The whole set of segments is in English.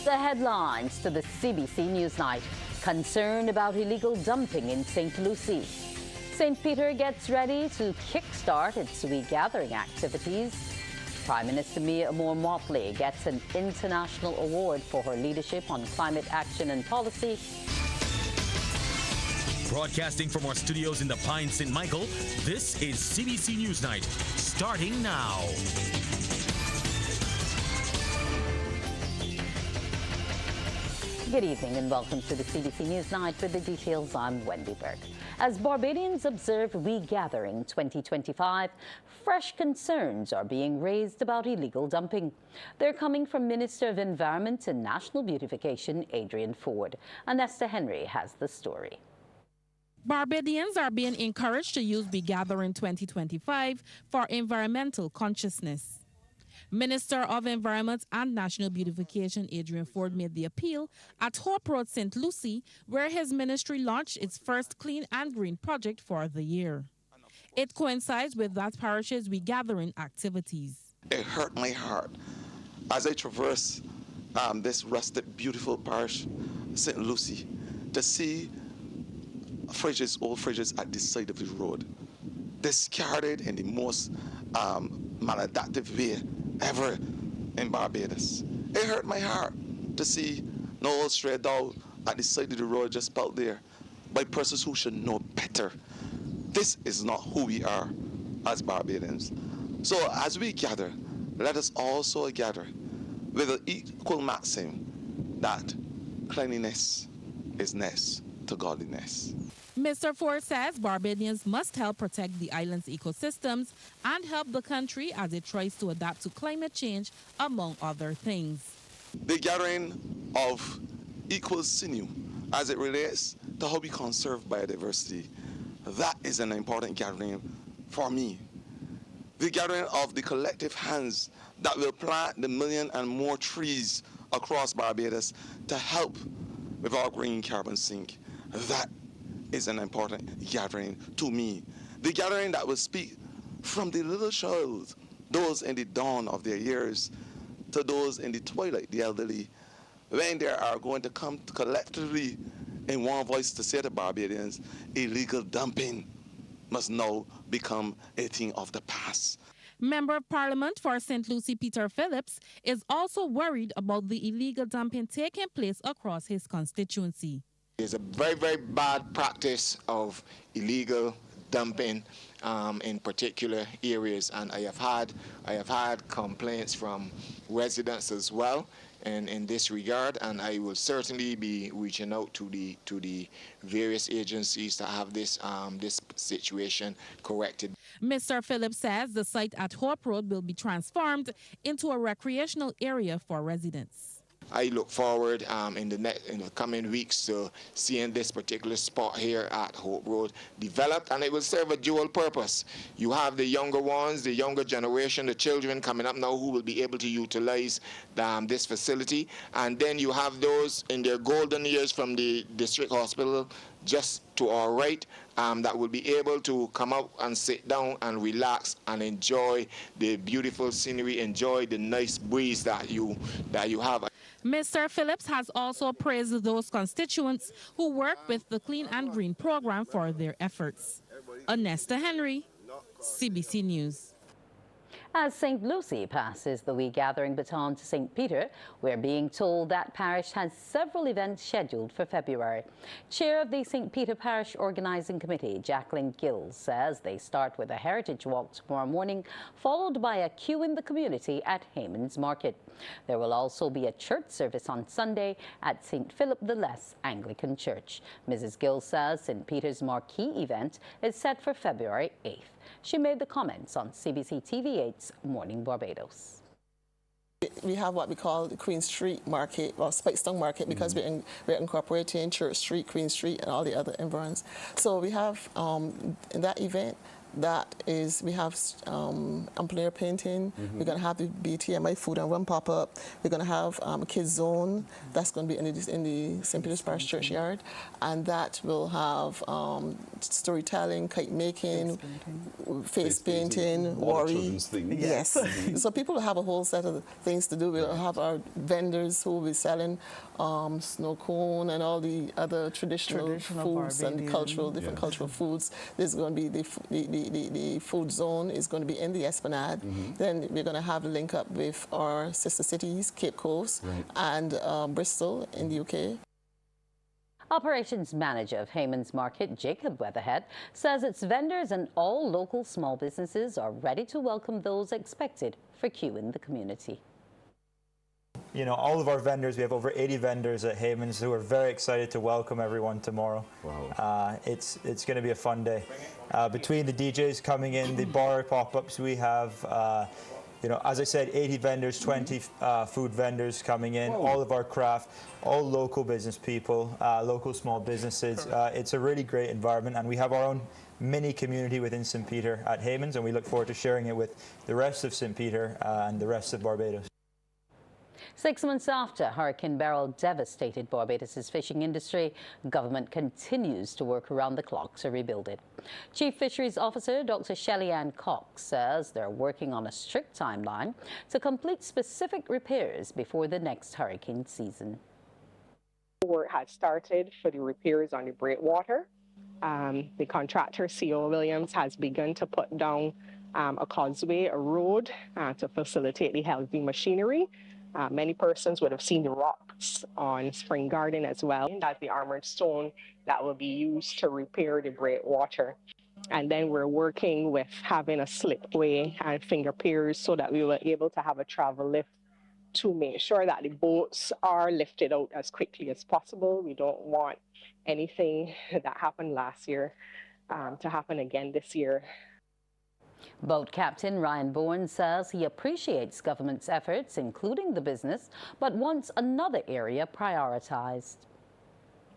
The headlines to the CBC Newsnight. Concern about illegal dumping in St. Lucie. St. Peter gets ready to kickstart its regathering activities. Prime Minister Mia Motley gets an international award for her leadership on climate action and policy. Broadcasting from our studios in the Pine St. Michael, this is CBC Newsnight, starting now. Good evening and welcome to the CBC Newsnight. With the details, I'm Wendy Burke. As Barbadians observe Regathering 2025, fresh concerns are being raised about illegal dumping. They're coming from Minister of Environment and National Beautification, Adrian Ford. Anesta Henry has the story. Barbadians are being encouraged to use Regathering 2025 for environmental consciousness. Minister of Environment and National Beautification Adrian Ford made the appeal at Hope Road, St. Lucie, where his ministry launched its first Clean and Green project for the year. It coincides with that parish's regathering activities. It hurt my heart as I traverse this rusted, beautiful parish, St. Lucie, to see old fridges at the side of the road, discarded in the most maladaptive way ever in Barbados. It hurt my heart to see an old stray dog at the side of the road just out there by persons who should know better. This is not who we are as Barbadians. So as we gather, let us also gather with an equal maxim that cleanliness is next to godliness. Mr. Ford says Barbadians must help protect the island's ecosystems and help the country as it tries to adapt to climate change, among other things. The gathering of equal sinew as it relates to how we conserve biodiversity, that is an important gathering for me. The gathering of the collective hands that will plant the million and more trees across Barbados to help with our green carbon sink, that is an important gathering to me. The gathering that will speak from the little child, those in the dawn of their years, to those in the twilight, the elderly, when they are going to come collectively in one voice to say to Barbadians, illegal dumping must now become a thing of the past. Member of Parliament for St. Lucie, Peter Phillips, is also worried about the illegal dumping taking place across his constituency. There's a very, very bad practice of illegal dumping in particular areas, and I have had complaints from residents as well, and in this regard, and I will certainly be reaching out to the various agencies to have this situation corrected. Mr. Phillips says the site at Hope Road will be transformed into a recreational area for residents. I look forward in the coming weeks to seeing this particular spot here at Hope Road developed, and it will serve a dual purpose. You have the younger ones, the younger generation, the children coming up now who will be able to utilize this facility, and then you have those in their golden years from the district hospital just to our right that will be able to come out and sit down and relax and enjoy the beautiful scenery, enjoy the nice breeze that you have. Mr. Phillips has also praised those constituents who work with the Clean and Green program for their efforts. Anesta Henry, CBC News. As St. Lucie passes the regathering baton to St. Peter, we're being told that parish has several events scheduled for February. Chair of the St. Peter Parish Organizing Committee, Jacqueline Gill, says they start with a heritage walk tomorrow morning, followed by a queue in the community at Hayman's Market. There will also be a church service on Sunday at St. Philip the Less Anglican Church. Mrs. Gill says St. Peter's marquee event is set for February 8th. She made the comments on CBC TV8's Morning Barbados. We have what we call the Queen Street Market, or Spikestown Market, because we're incorporating Church Street, Queen Street, and all the other environs. So we have in that event, That is, we have amplifier painting. We're going to have the BTMI food and run pop-up. We're going to have a kids zone that's going to be in the St. Peter's Parish Churchyard, and that will have storytelling, kite making, face painting, worry. Yes. So people will have a whole set of things to do. We'll have our vendors who will be selling snow cone and all the other traditional foods and different cultural foods. There's going to be the food zone is going to be in the Esplanade. Then we're going to have a link up with our sister cities, Cape Coast and Bristol in the UK. Operations Manager of Hayman's Market, Jacob Weatherhead, says its vendors and all local small businesses are ready to welcome those expected for Q in the community. You know, all of our vendors, we have over 80 vendors at Hayman's who are very excited to welcome everyone tomorrow. Wow. It's going to be a fun day. Between the DJs coming in, the bar pop-ups we have, you know, as I said, 80 vendors, 20 food vendors coming in, all of our craft, all local business people, local small businesses. It's a really great environment, and we have our own mini community within St. Peter at Hayman's, and we look forward to sharing it with the rest of St. Peter and the rest of Barbados. 6 months after Hurricane Beryl devastated Barbados' fishing industry, government continues to work around the clock to rebuild it. Chief Fisheries Officer Dr. Shelley Ann Cox says they're working on a strict timeline to complete specific repairs before the next hurricane season. Work has started for the repairs on the breakwater. The contractor, C.O. Williams, has begun to put down a causeway, a road, to facilitate the heavy machinery. Many persons would have seen the rocks on Spring Garden as well. That's the armored stone that will be used to repair the breakwater. And then we're working with having a slipway and finger piers so that we were able to have a travel lift to make sure that the boats are lifted out as quickly as possible. We don't want anything that happened last year to happen again this year. Boat Captain Ryan Bourne says he appreciates government's efforts, including the business, but wants another area prioritized.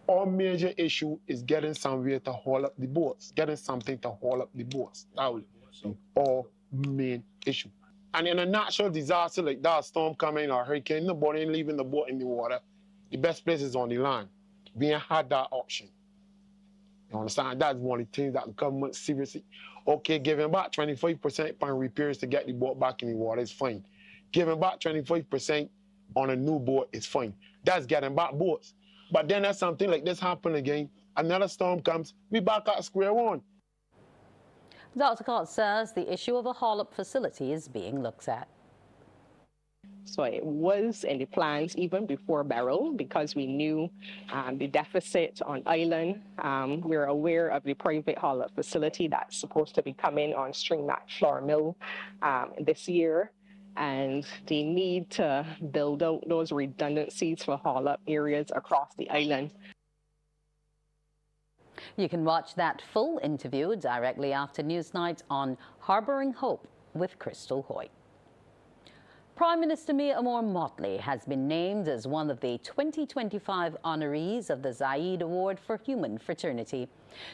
Our major issue is getting somewhere to haul up the boats, getting something to haul up the boats. That will be our main issue. And in a natural disaster like that, storm coming or hurricane, nobody ain't leaving the boat in the water. The best place is on the land. We ain't had that option. You understand? That's one of the things that the government seriously. Okay, giving back 25% on repairs to get the boat back in the water is fine. Giving back 25% on a new boat is fine. That's getting back boats. But then if something like this happen again, another storm comes, we back at square one. Dr. Cox says the issue of a haul-up facility is being looked at. So it was in the plans even before Beryl because we knew the deficit on island. We're aware of the private haul-up facility that's supposed to be coming on Stringknot Flour Mill this year, and the need to build out those redundancies for haul-up areas across the island. You can watch that full interview directly after Newsnight on Harboring Hope with Crystal Hoyt. Prime Minister Mia Motley has been named as one of the 2025 honorees of the Zayed Award for Human Fraternity.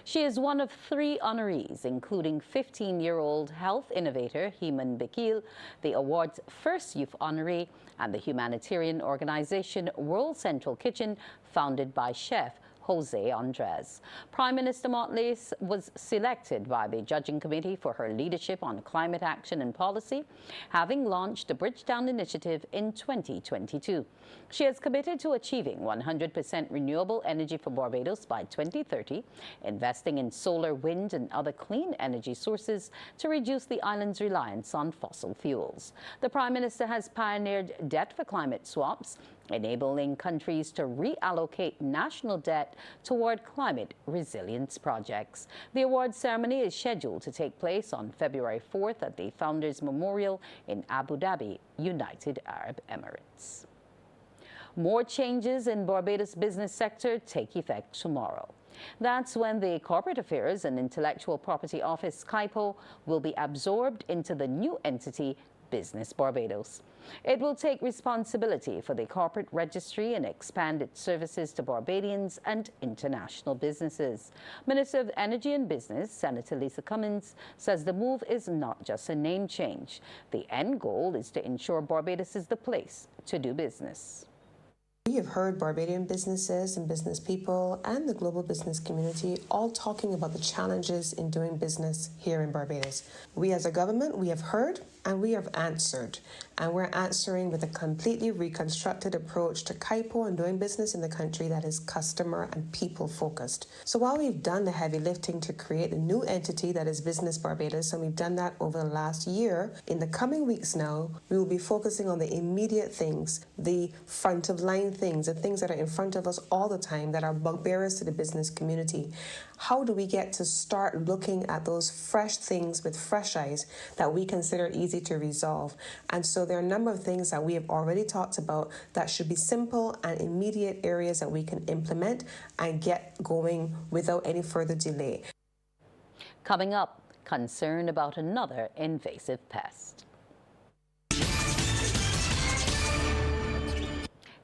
She is one of 3 honorees, including 15-year-old health innovator Heman Bekil, the award's first youth honoree, and the humanitarian organization World Central Kitchen, founded by Chef Jose Andres. Prime Minister Motley was selected by the judging committee for her leadership on climate action and policy, having launched the Bridgetown Initiative in 2022. She is committed to achieving 100% renewable energy for Barbados by 2030, investing in solar, wind, and other clean energy sources to reduce the island's reliance on fossil fuels. The Prime Minister has pioneered debt for climate swaps, enabling countries to reallocate national debt toward climate resilience projects. The awards ceremony is scheduled to take place on February 4th at the Founders Memorial in Abu Dhabi, United Arab Emirates. More changes in Barbados' business sector take effect tomorrow. That's when the Corporate Affairs and Intellectual Property Office, CIPO, will be absorbed into the new entity, Business Barbados. It will take responsibility for the corporate registry and expand its services to Barbadians and international businesses. Minister of Energy and Business, Senator Lisa Cummins, says the move is not just a name change. The end goal is to ensure Barbados is the place to do business. We have heard Barbadian businesses and business people and the global business community all talking about the challenges in doing business here in Barbados. We as a government, we have heard and we have answered. And we're answering with a completely reconstructed approach to CAIPO and doing business in the country that is customer and people focused. So while we've done the heavy lifting to create a new entity that is Business Barbados, and we've done that over the last year, in the coming weeks now, we will be focusing on the immediate things, the front of line things, the things that are in front of us all the time that are bugbearers to the business community. How do we get to start looking at those fresh things with fresh eyes that we consider easy to resolve? And so there are a number of things that we have already talked about that should be simple and immediate areas that we can implement and get going without any further delay. Coming up, concern about another invasive pest.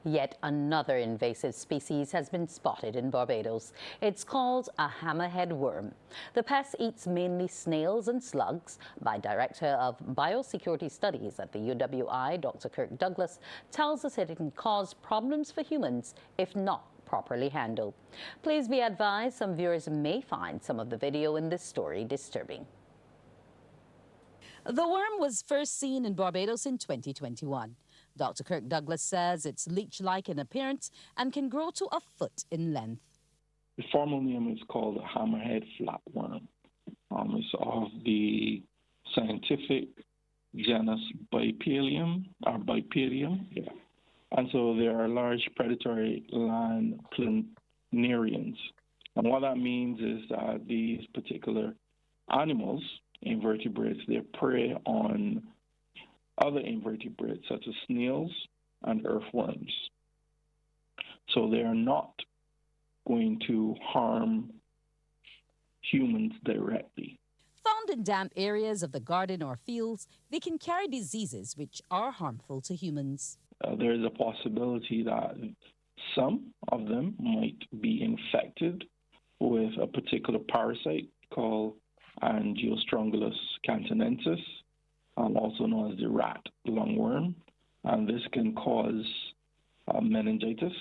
Yet another invasive species has been spotted in Barbados. It's called a hammerhead worm. The pest eats mainly snails and slugs. My Director of Biosecurity Studies at the UWI, Dr. Kirk Douglas, tells us it can cause problems for humans if not properly handled. Please be advised some viewers may find some of the video in this story disturbing. The worm was first seen in Barbados in 2021. Dr. Kirk Douglas says it's leech-like in appearance and can grow to a foot in length. The formal name is called a hammerhead flatworm. It's of the scientific genus Bipalium, or Bipedium. Yeah. And so they are large predatory land planarians. And what that means is that these particular animals, invertebrates, they prey on other invertebrates such as snails and earthworms. So they are not going to harm humans directly. Found in damp areas of the garden or fields, they can carry diseases which are harmful to humans. There is a possibility that some of them might be infected with a particular parasite called Angiostrongylus cantonensis, also known as the rat lungworm, and this can cause meningitis,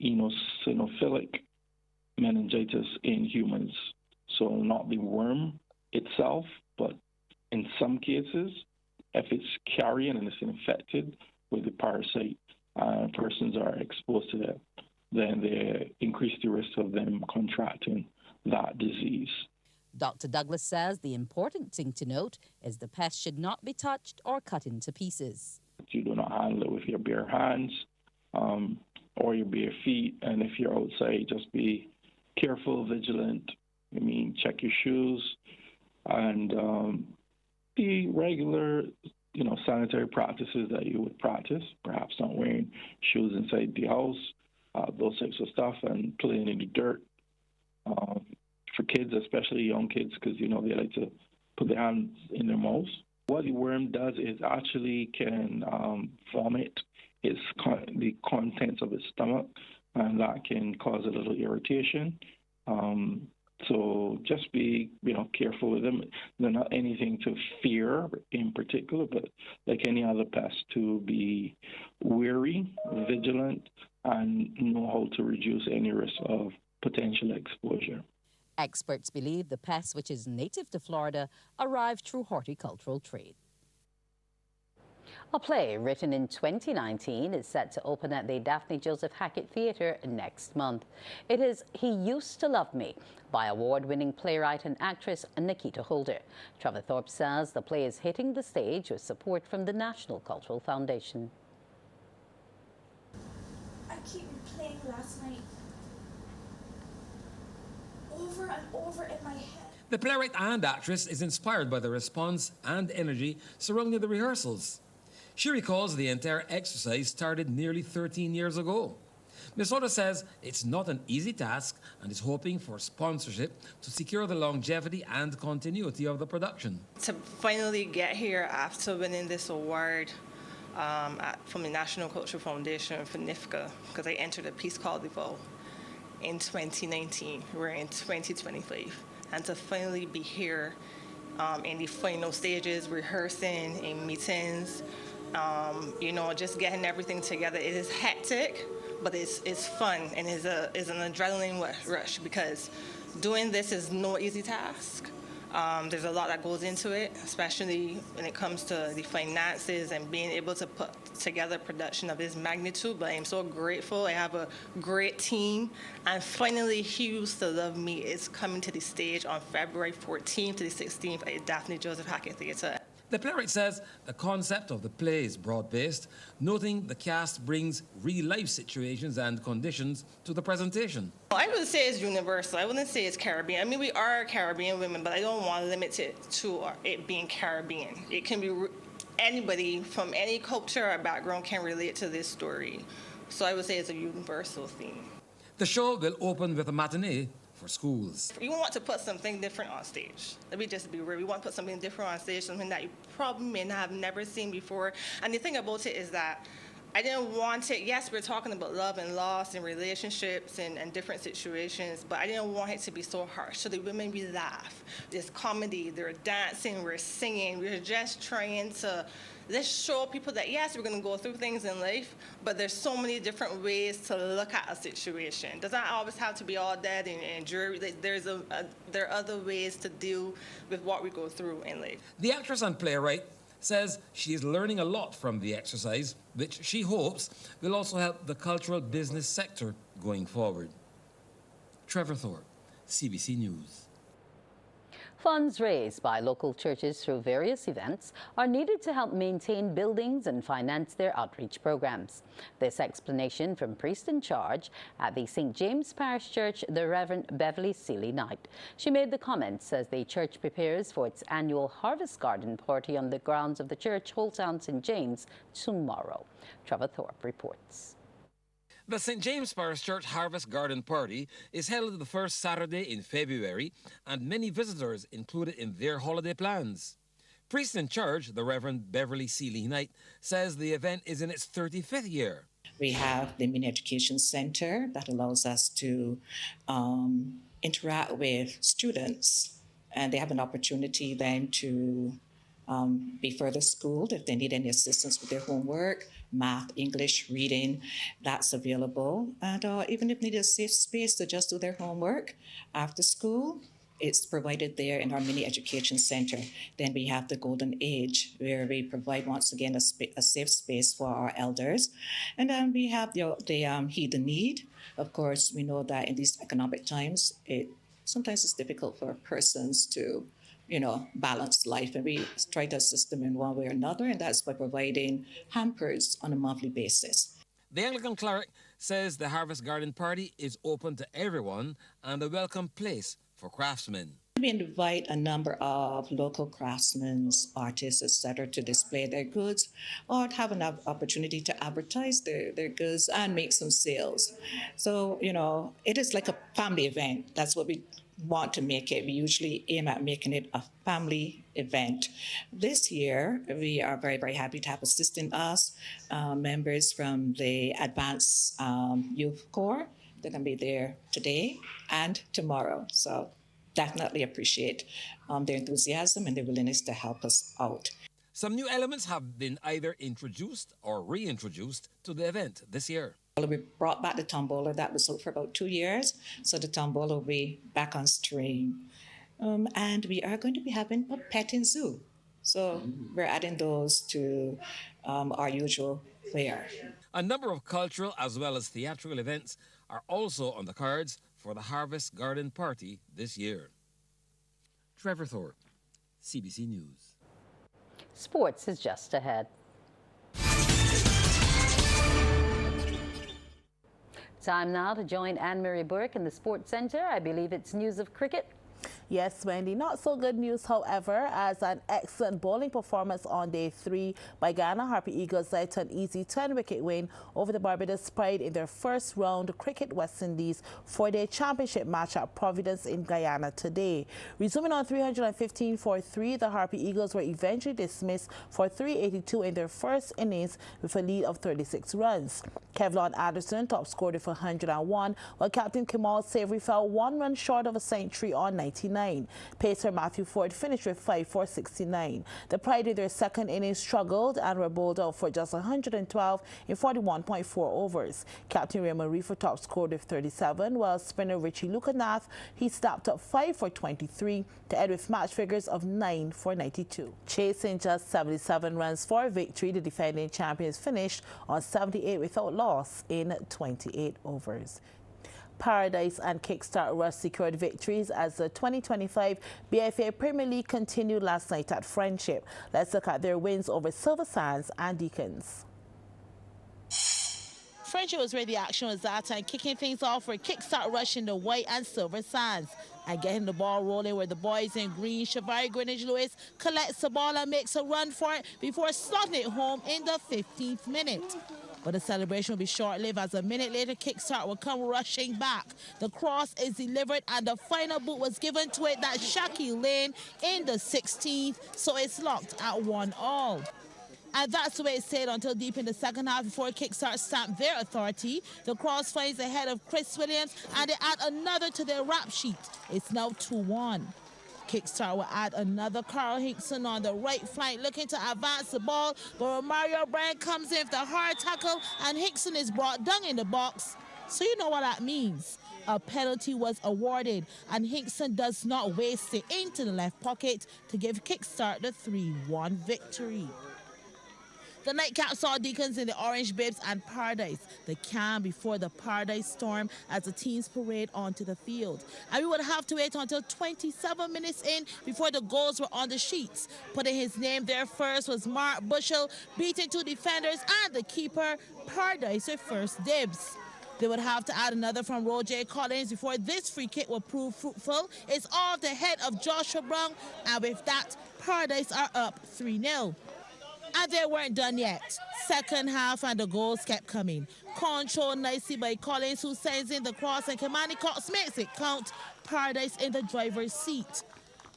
eosinophilic meningitis in humans. So not the worm itself, but in some cases, if it's carrying and it's infected with the parasite, persons are exposed to that, then they increase the risk of them contracting that disease. Dr. Douglas says the important thing to note is the pest should not be touched or cut into pieces. You do not handle it with your bare hands or your bare feet, and if you're outside, just be careful, vigilant. Check your shoes and be regular, sanitary practices that you would practice, perhaps not wearing shoes inside the house, those types of stuff, and playing in the dirt. For kids, especially young kids, because, they like to put their hands in their mouths. What the worm does is actually can vomit the contents of its stomach, and that can cause a little irritation. So just be, careful with them. They're not anything to fear in particular, but like any other pest, to be wary, vigilant, and know how to reduce any risk of potential exposure. Experts believe the pest, which is native to Florida, arrived through horticultural trade. A play written in 2019 is set to open at the Daphne Joseph Hackett Theatre next month. It is He Used to Love Me by award-winning playwright and actress Nikita Holder. Trevor Thorpe says the play is hitting the stage with support from the National Cultural Foundation. I keep replaying last night over and over in my head. The playwright and actress is inspired by the response and energy surrounding the rehearsals. She recalls the entire exercise started nearly 13 years ago. Ms. Oda says it's not an easy task and is hoping for sponsorship to secure the longevity and continuity of the production. To finally get here after winning this award from the National Cultural Foundation for NIFCA, because I entered a piece called Evolve in 2019. We're in 2025. And to finally be here in the final stages, rehearsing, in meetings, you know, just getting everything together. It is hectic, but it's fun and is an adrenaline rush because doing this is no easy task. There's a lot that goes into it, especially when it comes to the finances and being able to put together production of this magnitude. But I am so grateful. I have a great team. And finally, Hughes to Love Me is coming to the stage on February 14th to the 16th at Daphne Joseph Hackett Theatre. The playwright says the concept of the play is broad-based, noting the cast brings real-life situations and conditions to the presentation. I would say it's universal. I wouldn't say it's Caribbean. I mean, we are Caribbean women, but I don't want to limit it to it being Caribbean. It can be anybody from any culture or background can relate to this story. So I would say it's a universal theme. The show will open with a matinee for schools. We want to put something different on stage. Let me just be real. We want to put something different on stage, something that you probably may not have never seen before. And the thing about it is that I didn't want it, yes, we're talking about love and loss and relationships and different situations, but I didn't want it to be so harsh. So the women, we laugh. There's comedy, they're dancing, we're singing. We're just trying to let's show people that, yes, we're going to go through things in life, but there's so many different ways to look at a situation. It doesn't always have to be all dead and dreary. There are other ways to deal with what we go through in life. The actress and playwright says she is learning a lot from the exercise, which she hopes will also help the cultural business sector going forward. Trevor Thorpe, CBC News. Funds raised by local churches through various events are needed to help maintain buildings and finance their outreach programs. This explanation from priest in charge at the St. James Parish Church, the Reverend Beverly Seeley Knight. She made the comments as the church prepares for its annual Harvest Garden party on the grounds of the church, Old Town St. James, tomorrow. Trevor Thorpe reports. The St. James Parish Church Harvest Garden Party is held the first Saturday in February, and many visitors included in their holiday plans. Priest in charge, the Reverend Beverly Seeley Knight, says the event is in its 35th year. We have the Mini Education Center that allows us to interact with students, and they have an opportunity then to be further schooled if they need any assistance with their homework, math, English, reading, that's available. And even if they need a safe space to just do their homework after school, it's provided there in our Mini Education Center. Then we have the Golden Age, where we provide, once again, a safe space for our elders. And then we have the Heed the Need. Of course, we know that in these economic times, sometimes it's difficult for persons to balance life, and we try to assist them in one way or another, and that's by providing hampers on a monthly basis. The Anglican cleric says the Harvest Garden Party is open to everyone and a welcome place for craftsmen. We invite a number of local craftsmen, artists, etc., to display their goods or to have an opportunity to advertise their goods and make some sales. So, it is like a family event. That's what we want to make it. We usually aim at making it a family event. This year, we are very, very happy to have assisting us members from the Advanced Youth Corps. They're going to be there today and tomorrow. So definitely appreciate their enthusiasm and their willingness to help us out. Some new elements have been either introduced or reintroduced to the event this year. We brought back the tombola that was out for about 2 years, so the tombola will be back on stream. And we are going to be having a petting zoo. So we're adding those to our usual fare. A number of cultural as well as theatrical events are also on the cards for the Harvest Garden Party this year. Trevor Thorpe, CBC News. Sports is just ahead. Time now to join Anne-Marie Burke in the Sports Centre. I believe it's news of cricket. Yes, Wendy. Not so good news, however, as an excellent bowling performance on day 3 by Guyana Harpy Eagles led to an easy 10-wicket win over the Barbados Pride in their first round Cricket West Indies 4-day championship match at Providence in Guyana today. Resuming on 315 for 3, the Harpy Eagles were eventually dismissed for 382 in their first innings with a lead of 36 runs. Kevlon Anderson top scored for 101, while Captain Kamal Savory fell 1 run short of a century on 99. Pacer Matthew Ford finished with 5 for 69. The Pride in their second innings struggled and were bowled out for just 112 in 41.4 overs. Captain Raymond Reefer top scored with 37, while spinner Richie Lukanath, he snapped up 5 for 23 to end with match figures of 9 for 92. Chasing just 77 runs for victory, the defending champions finished on 78 without loss in 28 overs. Paradise and Kickstart Rush secured victories as the 2025 BFA Premier League continued last night at Friendship. Let's look at their wins over Silver Sands and Deacons. Friendship was where the action was at, and kicking things off for Kickstart Rush in the White and Silver Sands. And getting the ball rolling where the boys in green, Shavari Greenwich-Lewis collects the ball and makes a run for it before slotting it home in the 15th minute. But the celebration will be short-lived as a minute later, Kickstart will come rushing back. The cross is delivered and the final boot was given to it, that Shaquille Lane in the 16th, so it's locked at 1-1. And that's the way it stayed until deep in the second half before Kickstart stamped their authority. The cross finds the head of Chris Williams and they add another to their rap sheet. It's now 2-1. Kickstart will add another. Carl Hinkson on the right flank looking to advance the ball, but Mario Bryan comes in with the hard tackle and Hinkson is brought down in the box. So you know what that means. A penalty was awarded and Hinkson does not waste it into the left pocket to give Kickstart the 3-1 victory. The nightcap saw Deacons in the orange bibs and Paradise, the calm before the Paradise storm as the teams parade onto the field. And we would have to wait until 27 minutes in before the goals were on the sheets. Putting his name there first was Mark Bushell, beating 2 defenders and the keeper, Paradise with first dibs. They would have to add another from Roger Collins before this free kick will prove fruitful. It's off the head of Joshua Brown, and with that, Paradise are up 3-0. And they weren't done yet. Second half and the goals kept coming. Controlled nicely by Collins, who sends in the cross, and Kamani Cox makes it count. Paradise in the driver's seat.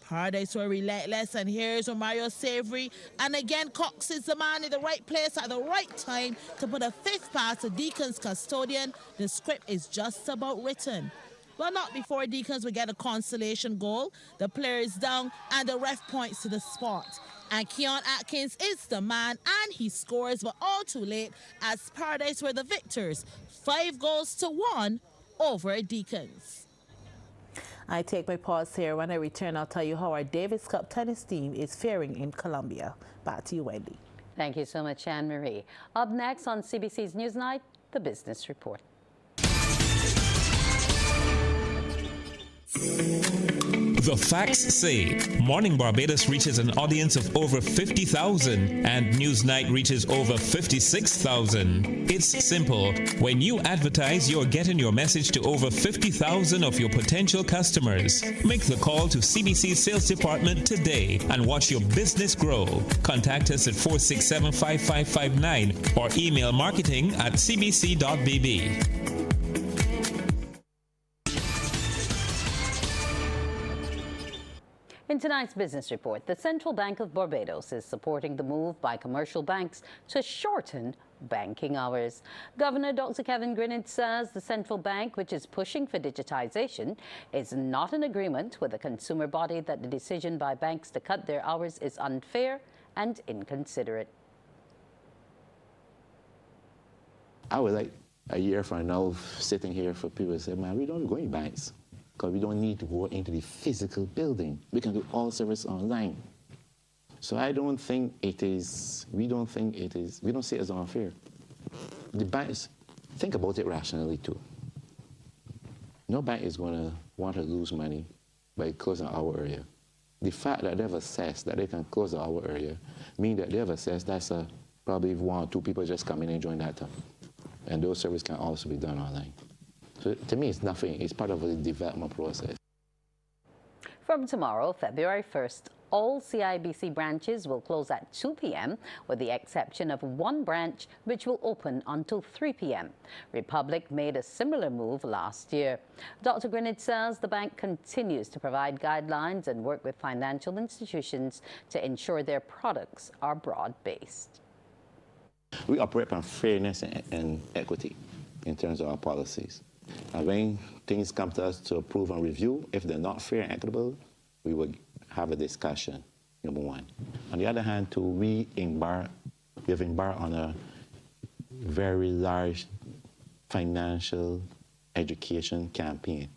Paradise were relentless, and here's Romario Savory. And again, Cox is the man in the right place at the right time to put a 5th pass to Deacons' custodian. The script is just about written. Well, not before Deacons would get a consolation goal. The player is down, and the ref points to the spot. And Keon Atkins is the man, and he scores, but all too late as Paradise were the victors, 5-1 over Deacons. I take my pause here. When I return, I'll tell you how our Davis Cup tennis team is faring in Colombia. Back to you, Wendy. Thank you so much, Anne-Marie. Up next on CBC's Newsnight, the Business Report. The facts say Morning Barbados reaches an audience of over 50,000 and Newsnight reaches over 56,000. It's simple. When you advertise, you're getting your message to over 50,000 of your potential customers. Make the call to CBC's sales department today and watch your business grow. Contact us at 467-5559 or email marketing@cbc.bb. In tonight's business report, the Central Bank of Barbados is supporting the move by commercial banks to shorten banking hours. Governor Dr. Kevin Greenidge says the central bank, which is pushing for digitization, is not in agreement with the consumer body that the decision by banks to cut their hours is unfair and inconsiderate. I would like a year from now sitting here for people to say, man, we don't go in banks, because we don't need to go into the physical building. We can do all service online. So I don't think it is, we don't see it as unfair. The banks, think about it rationally too. No bank is going to want to lose money by closing our area. The fact that they've assessed that they can close our area means that they've assessed that's probably 1 or 2 people just come in and join that time. And those services can also be done online. So to me, it's nothing. It's part of the development process. For From tomorrow, February 1st, all CIBC branches will close at 2 p.m. with the exception of one branch which will open until 3 p.m. Republic made a similar move last year. Dr. Greenidge says the bank continues to provide guidelines and work with financial institutions to ensure their products are broad-based. We operate on fairness and equity in terms of our policies. And when things come to us to approve and review, if they're not fair and equitable, we will have a discussion, number one. On the other hand, too, we have embarked on a very large financial education campaign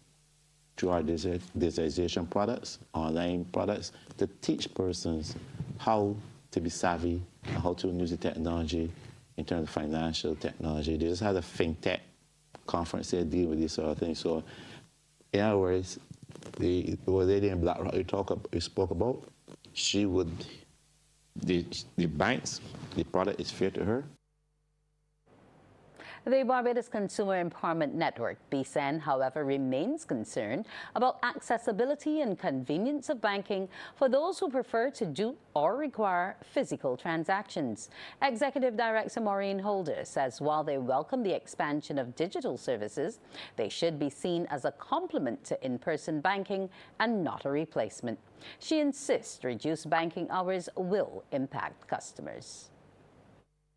through our digitization products, online products, to teach persons how to be savvy and how to use the technology in terms of financial technology. They just had a fintech conference there dealing with this sort of thing. So, in other words, the lady in Black Rock you spoke about, the banks, the product is fair to her. The Barbados Consumer Empowerment Network, BCEN, however, remains concerned about accessibility and convenience of banking for those who prefer to do or require physical transactions. Executive Director Maureen Holder says while they welcome the expansion of digital services, they should be seen as a complement to in-person banking and not a replacement. She insists reduced banking hours will impact customers.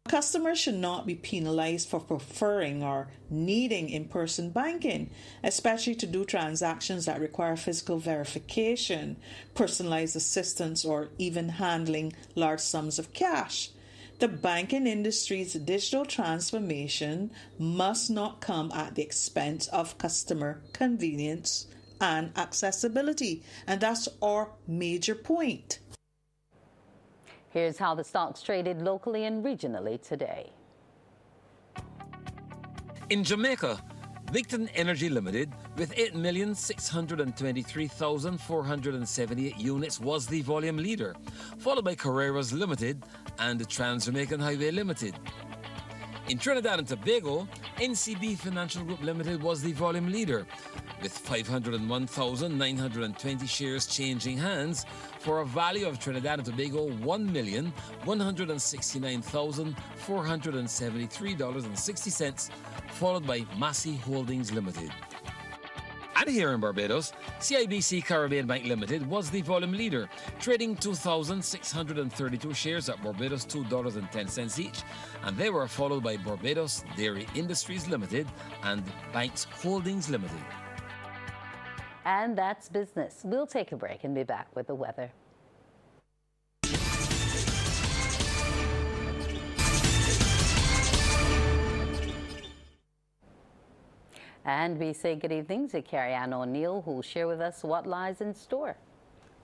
Customers should not be penalized for preferring or needing in-person banking, especially to do transactions that require physical verification, personalized assistance, or even handling large sums of cash. The banking industry's digital transformation must not come at the expense of customer convenience and accessibility, and that's our major point. Here's how the stocks traded locally and regionally today. In Jamaica, Victon Energy Limited, with 8,623,478 units, was the volume leader, followed by Carreras Limited and Trans-Jamaican Highway Limited. In Trinidad and Tobago, NCB Financial Group Limited was the volume leader, with 501,920 shares changing hands for a value of Trinidad and Tobago $1,169,473.60, followed by Massey Holdings Limited. And here in Barbados, CIBC Caribbean Bank Limited was the volume leader, trading 2,632 shares at Barbados $2.10 each, and they were followed by Barbados Dairy Industries Limited and Banks Holdings Limited. And that's business. We'll take a break and be back with the weather. And we say good evening to Carrie Ann O'Neill, who will share with us what lies in store.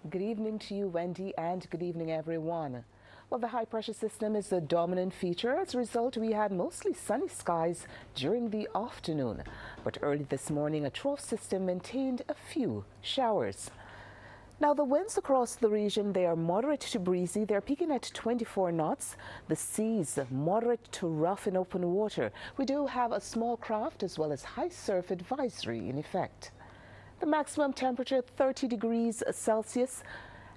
Good evening to you, Wendy, and good evening, everyone. Well, the high-pressure system is the dominant feature. As a result, we had mostly sunny skies during the afternoon. But early this morning, a trough system maintained a few showers. Now, the winds across the region, they are moderate to breezy. They're peaking at 24 knots. The seas, moderate to rough in open water. We do have a small craft as well as high surf advisory in effect. The maximum temperature, 30 degrees Celsius.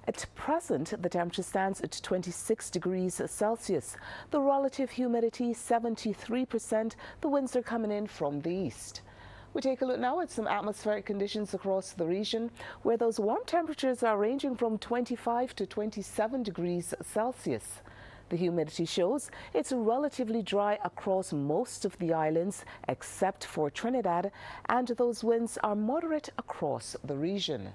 At present, the temperature stands at 26 degrees Celsius. The relative humidity, 73%. The winds are coming in from the east. We take a look now at some atmospheric conditions across the region, where those warm temperatures are ranging from 25 to 27 degrees Celsius. The humidity shows it's relatively dry across most of the islands, except for Trinidad, and those winds are moderate across the region.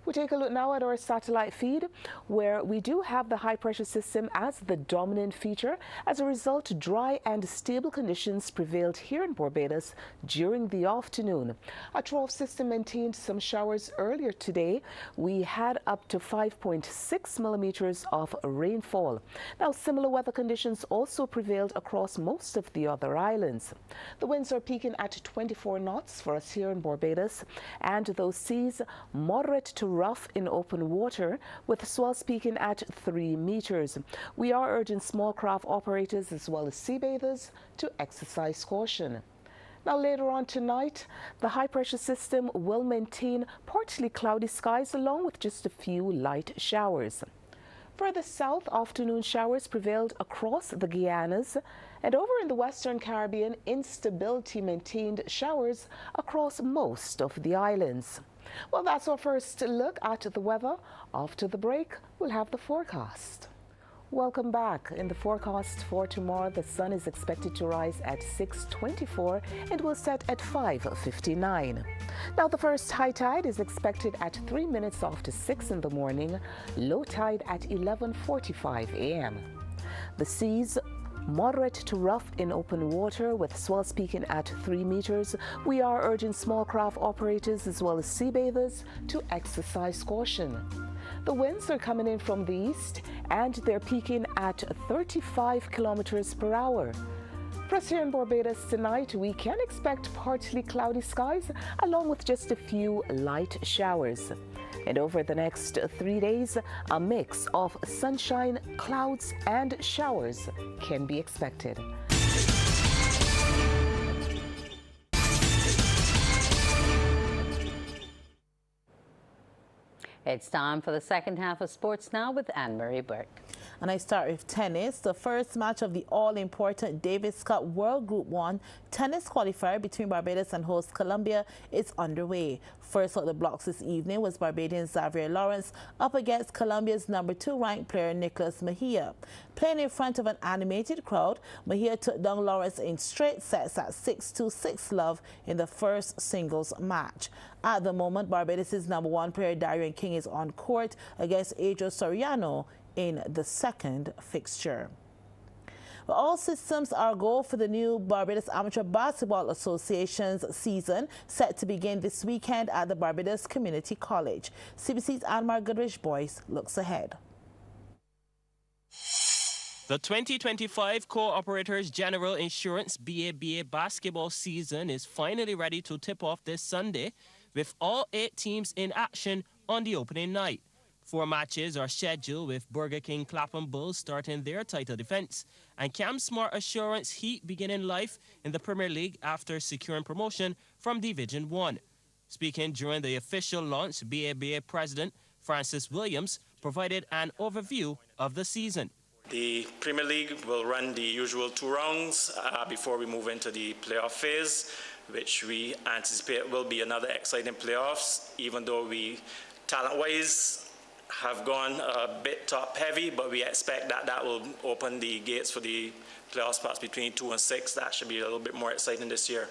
We take a look now at our satellite feed, where we do have the high-pressure system as the dominant feature. As a result, dry and stable conditions prevailed here in Barbados during the afternoon. A trough system maintained some showers earlier today. We had up to 5.6 millimeters of rainfall. Now, similar weather conditions also prevailed across most of the other islands. The winds are peaking at 24 knots for us here in Barbados, and those seas moderate to rough in open water, with swells peaking at 3 meters. We are urging small craft operators as well as sea bathers to exercise caution. Now later on tonight, the high-pressure system will maintain partly cloudy skies along with just a few light showers. Further south, afternoon showers prevailed across the Guianas, and over in the Western Caribbean, instability maintained showers across most of the islands. Well, that's our first look at the weather. After the break, we'll have the forecast. Welcome back. In the forecast for tomorrow, the sun is expected to rise at 6:24 and will set at 5:59. Now, the first high tide is expected at 3 minutes after 6 in the morning, low tide at 11:45 a.m. The seas moderate to rough in open water with swells peaking at 3 meters. We are urging small craft operators as well as sea bathers to exercise caution. The winds are coming in from the east and they're peaking at 35 kilometers per hour. For us here in Barbados tonight, we can expect partly cloudy skies along with just a few light showers. And over the next 3 days, a mix of sunshine, clouds, and showers can be expected. It's time for the second half of Sports Now with Anne-Marie Burke. And I start with tennis. The first match of the all-important Davis Cup World Group 1 tennis qualifier between Barbados and host Colombia is underway. First out the blocks this evening was Barbadian Xavier Lawrence up against Colombia's number 2 ranked player Nicolas Mejia. Playing in front of an animated crowd, Mejia took down Lawrence in straight sets at 6-2, 6-love in the first singles match. At the moment, Barbados' number 1 player Darian King is on court against Adriel Soriano in the second fixture. Well, all systems are go for the new Barbados Amateur Basketball Association's season, set to begin this weekend at the Barbados Community College. CBC's Anmar Goodrich-Boyce looks ahead. The 2025 Co-Operators General Insurance BABA basketball season is finally ready to tip off this Sunday, with all 8 teams in action on the opening night. 4 matches are scheduled, with Burger King Clapham Bulls starting their title defense and Cam Smart Assurance Heat beginning life in the Premier League after securing promotion from Division 1. Speaking during the official launch, BABA President Francis Williams provided an overview of the season. The Premier League will run the usual 2 rounds before we move into the playoff phase, which we anticipate will be another exciting playoffs, even though we, talent-wise, have gone a bit top-heavy, but we expect that that will open the gates for the playoff spots between 2 and 6. That should be a little bit more exciting this year.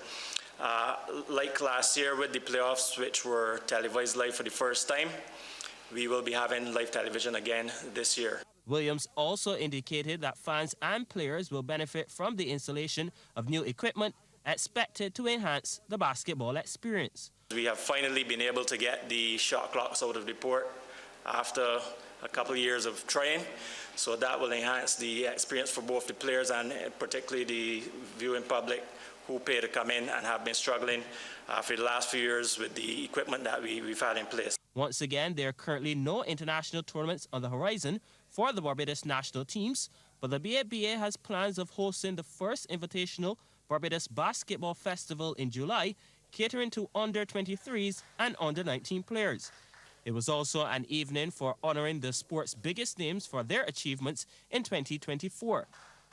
Like last year with the playoffs, which were televised live for the first time, we will be having live television again this year. Williams also indicated that fans and players will benefit from the installation of new equipment expected to enhance the basketball experience. We have finally been able to get the shot clocks out of the port after a couple of years of trying, so that will enhance the experience for both the players and particularly the viewing public who pay to come in and have been struggling for the last few years with the equipment that we've had in place. Once again, there are currently no international tournaments on the horizon for the Barbados national teams, but the BABA has plans of hosting the first invitational Barbados Basketball Festival in July, catering to under-23s and under-19 players. It was also an evening for honoring the sport's biggest names for their achievements in 2024.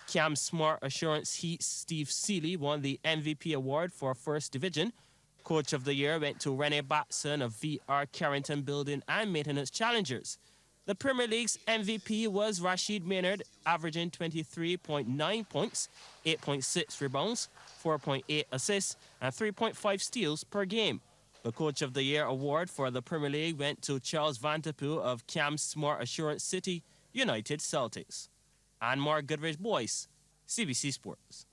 Cam Smart Assurance Heat's Steve Seeley won the MVP award for First Division. Coach of the Year went to Rene Batson of VR Carrington Building and Maintenance Challengers. The Premier League's MVP was Rashid Maynard, averaging 23.9 points, 8.6 rebounds, 4.8 assists, and 3.5 steals per game. The Coach of the Year award for the Premier League went to Charles Vanterpool of Cam Smart Assurance City United Celtics. Anmar Goodrich-Boyce, CBC Sports.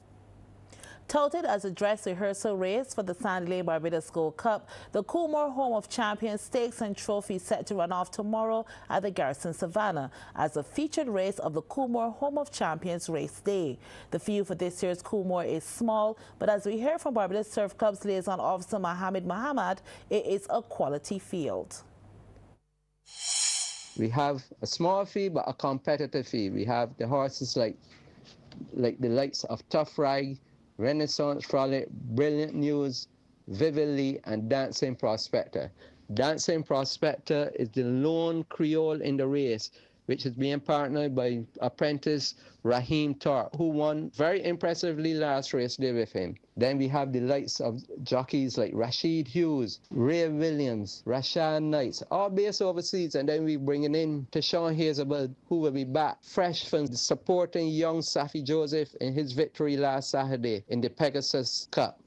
Touted as a dress rehearsal race for the Sandy Barbados Gold Cup, the Coolmore Home of Champions Stakes and Trophy set to run off tomorrow at the Garrison Savannah as a featured race of the Coolmore Home of Champions Race Day. The field for this year's Coolmore is small, but as we hear from Barbados Surf Club's liaison officer Mohammed Muhammad, it is a quality field. We have a small field but a competitive field. We have the horses like the likes of Tough Ride, Renaissance Frolic, Brilliant News, Vividly, and Dancing Prospector. Dancing Prospector is the lone Creole in the race, which is being partnered by apprentice Raheem Tarp, who won very impressively last race day with him. Then we have the likes of jockeys like Rashid Hughes, Ray Williams, Rashad Knights, all based overseas, and then we bringing in Tashawn Hazelbud, who will be back fresh from supporting young Safi Joseph in his victory last Saturday in the Pegasus Cup.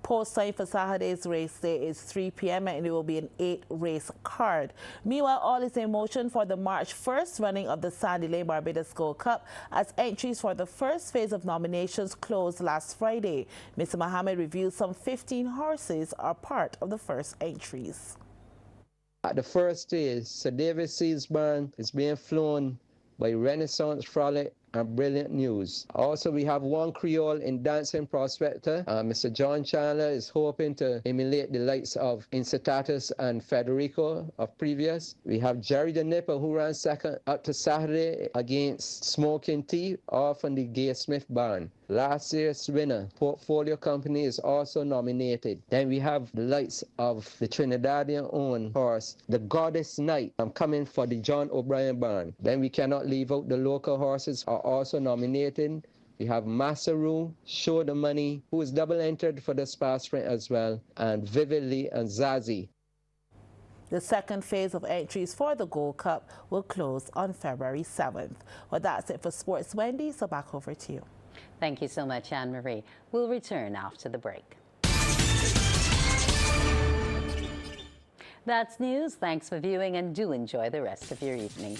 Post time for Saturday's race day is 3 p.m. and it will be an 8-race card. Meanwhile, all is in motion for the March 1st running of the Sandy Lane Barbados Gold Cup as entries for the first phase of nominations closed last Friday. Mr. Mohammed revealed some 15 horses are part of the first entries. At the first stage, Sir David Searsburn is being flown by Renaissance Frolic and Brilliant News. Also, we have one Creole in Dancing Prospector. Mr. John Chandler is hoping to emulate the likes of Incitatus and Federico of previous. We have Jerry the Nipper, who ran second up to Saturday against Smoking Tea, all from the Gay Smith barn. Last year's winner, Portfolio Company, is also nominated. Then we have the likes of the Trinidadian-owned horse, the Goddess Knight, coming for the John O'Brien barn. Then we cannot leave out the local horses are also nominated. We have Masaru, Show the Money, who is double entered for the Spa Sprint as well, and Vividly and Zazie. The second phase of entries for the Gold Cup will close on February 7th. Well, that's it for sports, Wendy, so back over to you. Thank you so much, Anne-Marie. We'll return after the break. That's news. Thanks for viewing and do enjoy the rest of your evening.